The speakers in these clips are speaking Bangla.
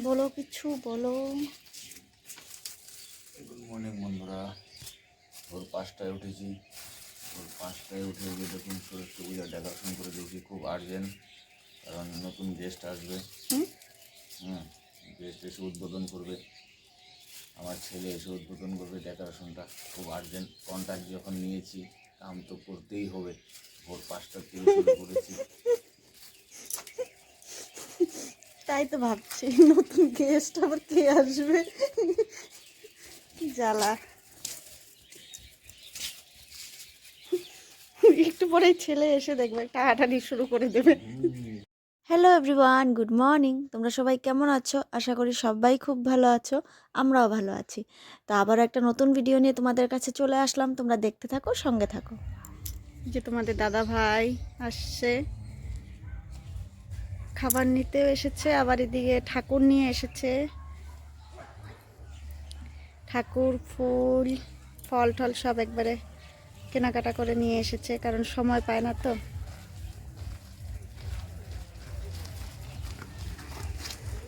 বলো কিছু বলো। গুড মর্নিং বন্ধুরা, ভোর 5টায় উঠেছি। ভোর 5টায় উঠে গিয়ে দেখুন সরস্বতী পূজার ডেকোরেশন করে দিয়েছি, খুব আর্জেন্ট, কারণ নতুন গেস্ট আসবে। গেস্ট এসে উদ্বোধন করবে, আমার ছেলে এসে উদ্বোধন করবে ডেকোরেশনটা, খুব আর্জেন্ট। কন্ট্যাক্ট যখন নিয়েছি কাম তো করতেই হবে। ভোর 5টার থেকে শুরু করেছি। তাই তো ভাবছি নতুন গেস্ট আবার কে আসবে, কি জ্বালা। একটু পরেই ছেলে এসে দেখবে একটা হাঁটানি শুরু করে দেবে। Hello everyone, good morning. তোমরা সবাই কেমন আছো? আশা করি সবাই খুব ভালো আছো, আমরাও ভালো আছি। তো আবার একটা নতুন ভিডিও নিয়ে তোমাদের কাছে চলে আসলাম, তোমরা দেখতে থাকো, সঙ্গে থাকো। যে তোমাদের দাদা ভাই আসছে, খাবার নিতেও এসেছে, আবার এদিকে ঠাকুর নিয়ে এসেছে। ঠাকুর, ফুল, ফল টল সব একবারে কেনাকাটা করে নিয়ে এসেছে, কারণ সময় পায় না তো।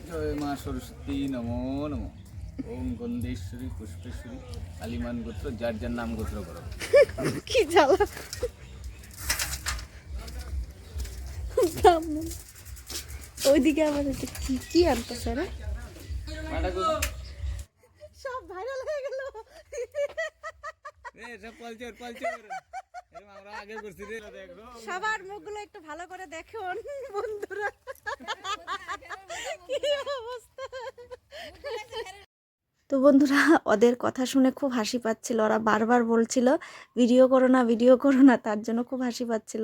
জয় মা সরস্বতী, নমো নমো। ওম গন্ধেশ্বরী পুষ্পেশ্বরী কালিমান গোত্র, যার যার নাম গোত্র করো। কি জ্বালা। ব্রাহ্মণ ওইদিকে আবার কি কি আনতো স্যার, সব ভাইরাল হয়ে গেল। সবার মুখগুলো একটু ভালো করে দেখুন বন্ধুরা, কি অবস্থা। তো বন্ধুরা, ওদের কথা শুনে খুব হাসি পাচ্ছিল, ওরা বারবার বলছিল ভিডিও করো না, ভিডিও করো না, তার জন্য খুব হাসি পাচ্ছিল।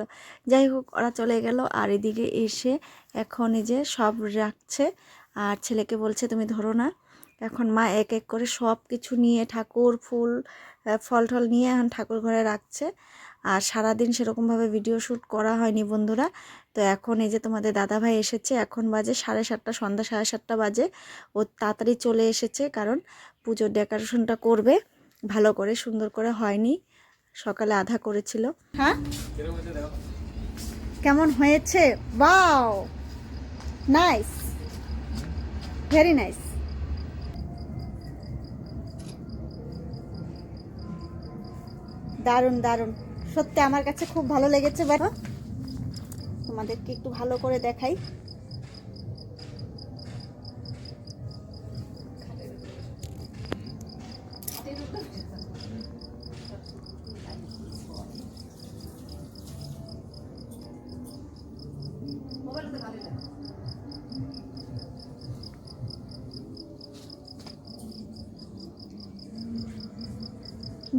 যাই হোক, ওরা চলে গেল, আর এদিকে এসে এখন এই যে সব রাখছে, আর ছেলেকে বলছে তুমি ধরো না। এখন মা এক এক করে সব কিছু নিয়ে, ঠাকুর, ফুল, ফল টল নিয়ে এখন ঠাকুর ঘরে রাখছে। আর সারাদিন সেরকমভাবে ভিডিও শ্যুট করা হয়নি বন্ধুরা। তো এখন এই যে তোমাদের দাদাভাই এসেছে, এখন বাজে 7:30, সন্ধ্যা 7:30 বাজে। ও তাড়াতাড়ি চলে এসেছে, কারণ পুজোর ডেকোরেশনটা করবে ভালো করে, সুন্দর করে হয়নি, সকালে আধা করেছিল। হ্যাঁ, কেমন হয়েছে? Wow, nice, very nice. দারুণ দারুণ, সত্যি আমার কাছে খুব ভালো লেগেছে। তোমাদেরকে একটু ভালো করে দেখাই।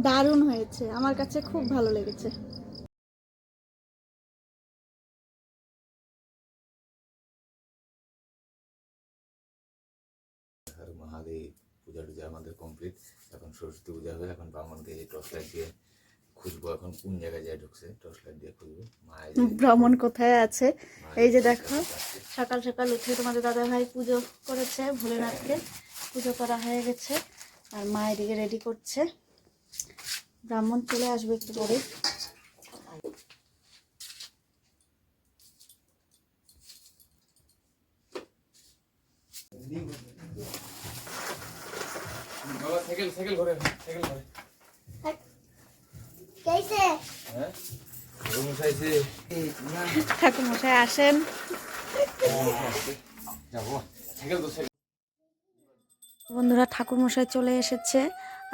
দারুণ হয়েছে, আমার কাছে খুব ভালো লেগেছে। মহাদেব, পূজা টুজা আমাদের কমপ্লিট। এখন সরস্বতী পূজা হবে, এখন ব্রাহ্মণকে টর্চ লাইট দিয়ে খুঁজবো, এখন কোন জায়গায় যায় ঢুকছে, টর্চ লাইট দিয়ে খুঁজবো। ব্রাহ্মণ কোথায় আছে? এই যে দেখো, সকাল সকাল উঠে তোমাদের দাদা ভাই পুজো করেছে, ভোলেনাথকে পুজো করা হয়ে গেছে, আর মা এদিকে রেডি করছে। ব্রাহ্মণ চলে আসবে একটু পরে। ঠাকুর মশাই আসেন। বন্ধুরা, ঠাকুর মশাই চলে এসেছে।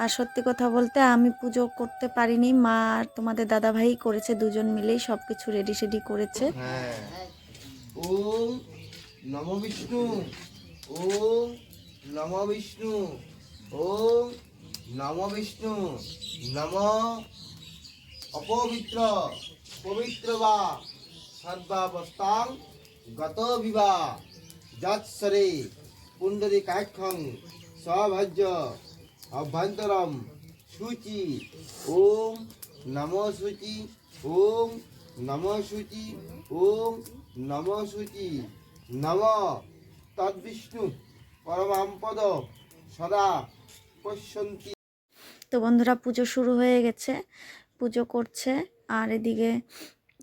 আর সত্যি কথা বলতে আমি পুজো করতে পারিনি, মা আর তোমাদের দাদা ভাই করেছে, দুজন মিলেই সব কিছু রেডি সেডি করেছে। ওম নমো বিষ্ণু, ওম নমো বিষ্ণু, ওম নমো বিষ্ণু, নম অপবিত্র পবিত্র বা সর্বাবস্থাং গত বিবা যৎসরে পুণ্ডরী কাক্ষং সভাজ্য অভ্যন্তরম শুচি, ওম নমো শুচি, ওম নমো শুচি, ওম নমো শুচি, নম তদ্বিষ্ণু পরমাম্পদ সদা পশ্যন্তি। তো বন্ধুরা, পুজো শুরু হয়ে গেছে, পুজো করছে, আর এদিকে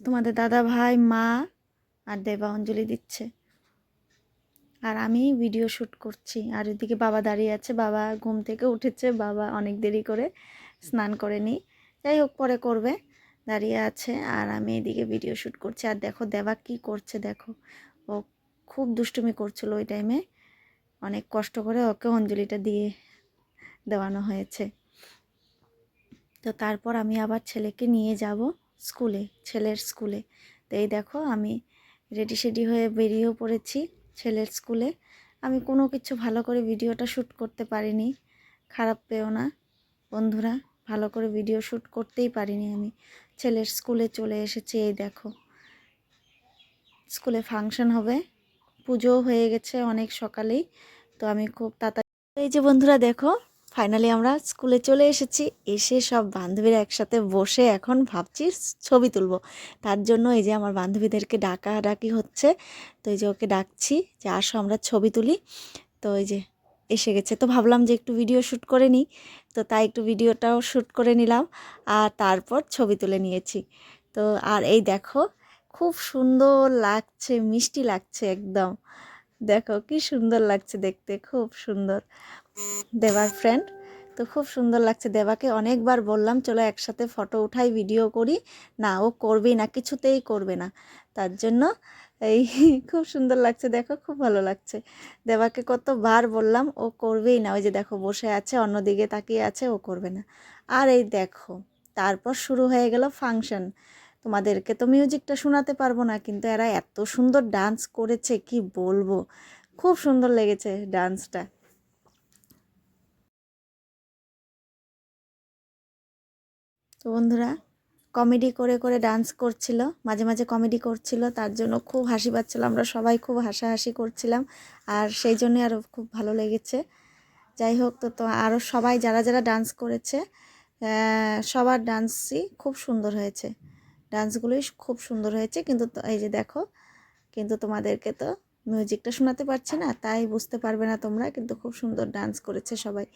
তোমাদের দাদা ভাই, মা আর দেবা অঞ্জলি দিচ্ছে। আর আমি ভিডিও শ্যুট করছি। আর এদিকে বাবা দাঁড়িয়ে আছে, বাবা ঘুম থেকে উঠেছে, বাবা অনেক দেরি করে স্নান করেনি, যাই হোক পরে করবে, দাঁড়িয়ে আছে। আর আমি এদিকে ভিডিও শ্যুট করছি। আর দেখো দেবা কি করছে, দেখো ও খুব দুষ্টুমি করছিল ওই টাইমে, অনেক কষ্ট করে ওকে অঞ্জলিটা দিয়ে দেওয়ানো হয়েছে। তো তারপর আমি আবার ছেলেকে নিয়ে যাব স্কুলে, ছেলের স্কুলে। তো এই দেখো আমি রেডি সেডি হয়ে বেরিয়েও পড়েছি ছেলের স্কুলে। আমি কোনো কিছু ভালো করে ভিডিওটা শ্যুট করতে পারিনি, খারাপ পেও না বন্ধুরা, ভালো করে ভিডিও শ্যুট করতেই পারিনি আমি। ছেলের স্কুলে চলে এসেছি। এই দেখো স্কুলে ফাংশন হবে, পুজোও হয়ে গেছে অনেক সকালেই, তো আমি খুব তাড়াতাড়ি। এই যে বন্ধুরা দেখো ফাইনালি আমরা স্কুলে চলে এসেছি। এসে সব বান্ধবীরা একসাথে বসে এখন ভাবছি ছবি তুলবো। তার জন্য এই যে আমার বান্ধবীদেরকে ডাকাডাকি হচ্ছে, তো এই যে ওকে ডাকছি যে আসো আমরা ছবি তুলি। তো এই যে এসে গেছে, তো ভাবলাম যে একটু ভিডিও শ্যুট করে নিই, তো তাই একটু ভিডিওটাও শ্যুট করে নিলাম আর তারপর ছবি তুলে নিয়েছি। তো আর এই দেখো খুব সুন্দর লাগছে, মিষ্টি লাগছে একদম, দেখো কি সুন্দর লাগছে দেখতে, খুব সুন্দর দেবার ফ্রেন্ড। তো খুব সুন্দর লাগছে। দেবাকে অনেকবার বললাম চলো একসাথে ফটো উঠাই, ভিডিও করি, না ও করবেই না, কিছুতেই করবে না। তার জন্য এই খুব সুন্দর লাগছে, দেখো খুব ভালো লাগছে। দেবাকে কতবার বললাম, ও করবেই না। ওই যে দেখো বসে আছে, অন্যদিকে তাকিয়ে আছে, ও করবে না। আর এই দেখো তারপর শুরু হয়ে গেল ফাংশন। তোমাদেরকে তো মিউজিকটা শোনাতে পারবো না, কিন্তু এরা এত সুন্দর ডান্স করেছে কি বলবো, খুব সুন্দর লেগেছে ডান্সটা। তো বন্ধুরা কমেডি করে করে ডান্স করছিল, মাঝে মাঝে কমেডি করছিল, তার জন্য খুব হাসি পাচ্ছিল, আমরা সবাই খুব হাসাহাসি করছিলাম, আর সেই জন্যই আরও খুব ভালো লেগেছে। যাই হোক, তো তো আরও সবাই যারা যারা ডান্স করেছে সবার ডান্সই খুব সুন্দর হয়েছে, ডান্সগুলোই খুব সুন্দর হয়েছে। কিন্তু এই যে দেখো, কিন্তু তোমাদেরকে তো মিউজিকটা শোনাতে পারছি না, তাই বুঝতে পারবে না তোমরা, কিন্তু খুব সুন্দর ডান্স করেছে সবাই,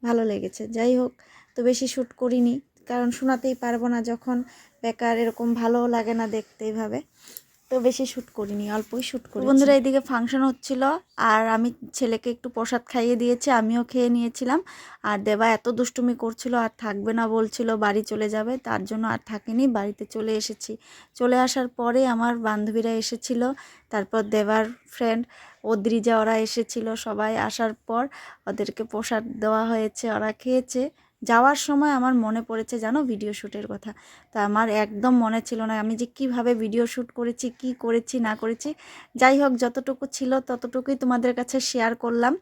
ভালো লেগেছে। যাই হোক, তো বেশি শ্যুট করিনি, কারণ শোনাতেই পারবো না যখন, বেকার, এরকম ভালোও লাগে না দেখতে এইভাবে, তো বেশি শ্যুট করিনি, অল্পই শ্যুট করি। বন্ধুরা এইদিকে ফাংশন হচ্ছিল, আর আমি ছেলেকে একটু প্রসাদ খাইয়ে দিয়েছি, আমিও খেয়ে নিয়েছিলাম। আর দেবা এত দুষ্টুমি করছিল, আর থাকবে না বলছিল, বাড়ি চলে যাবে, তার জন্য আর থাকিনি, বাড়িতে চলে এসেছি। চলে আসার পরে আমার বান্ধবীরা এসেছিল, তারপর দেবার ফ্রেন্ড অদ্রিজা ওরা এসেছিল, সবাই আসার পর ওদেরকে প্রসাদ দেওয়া হয়েছে, ওরা খেয়েছে। যাওয়ার সময় আমার মনে পড়েছে জানো ভিডিও শ্যুটের কথা, তা আমার একদম মনে ছিল না আমি যে কিভাবে ভিডিও শ্যুট করেছি, কি করেছি না করেছি। যাই হোক, যতটুকু ছিল ততটুকুই তোমাদের কাছে শেয়ার করলাম।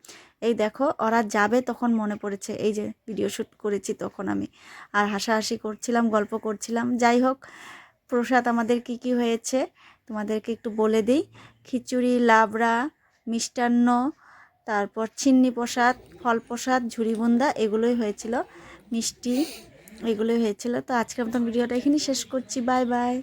এই দেখো ওরা যাবে তখন মনে পড়েছে এই যে ভিডিও শ্যুট করেছি তখন আমি, আর হাসাহাসি করছিলাম, গল্প করছিলাম। যাই হোক, প্রসাদ আমাদের কি কি হয়েছে তোমাদেরকে একটু বলে দিই। খিচুড়ি, লাবড়া, মিষ্টান্ন, তারপর চিন্নি প্রসাদ, ফল প্রসাদ, ঝুরি বুন্দা, এগুলোই হয়েছিল, মিষ্টি এগুলোই হয়েছিল। তো আজকের মতন ভিডিওটা এখানেই শেষ করছি, বাই বাই।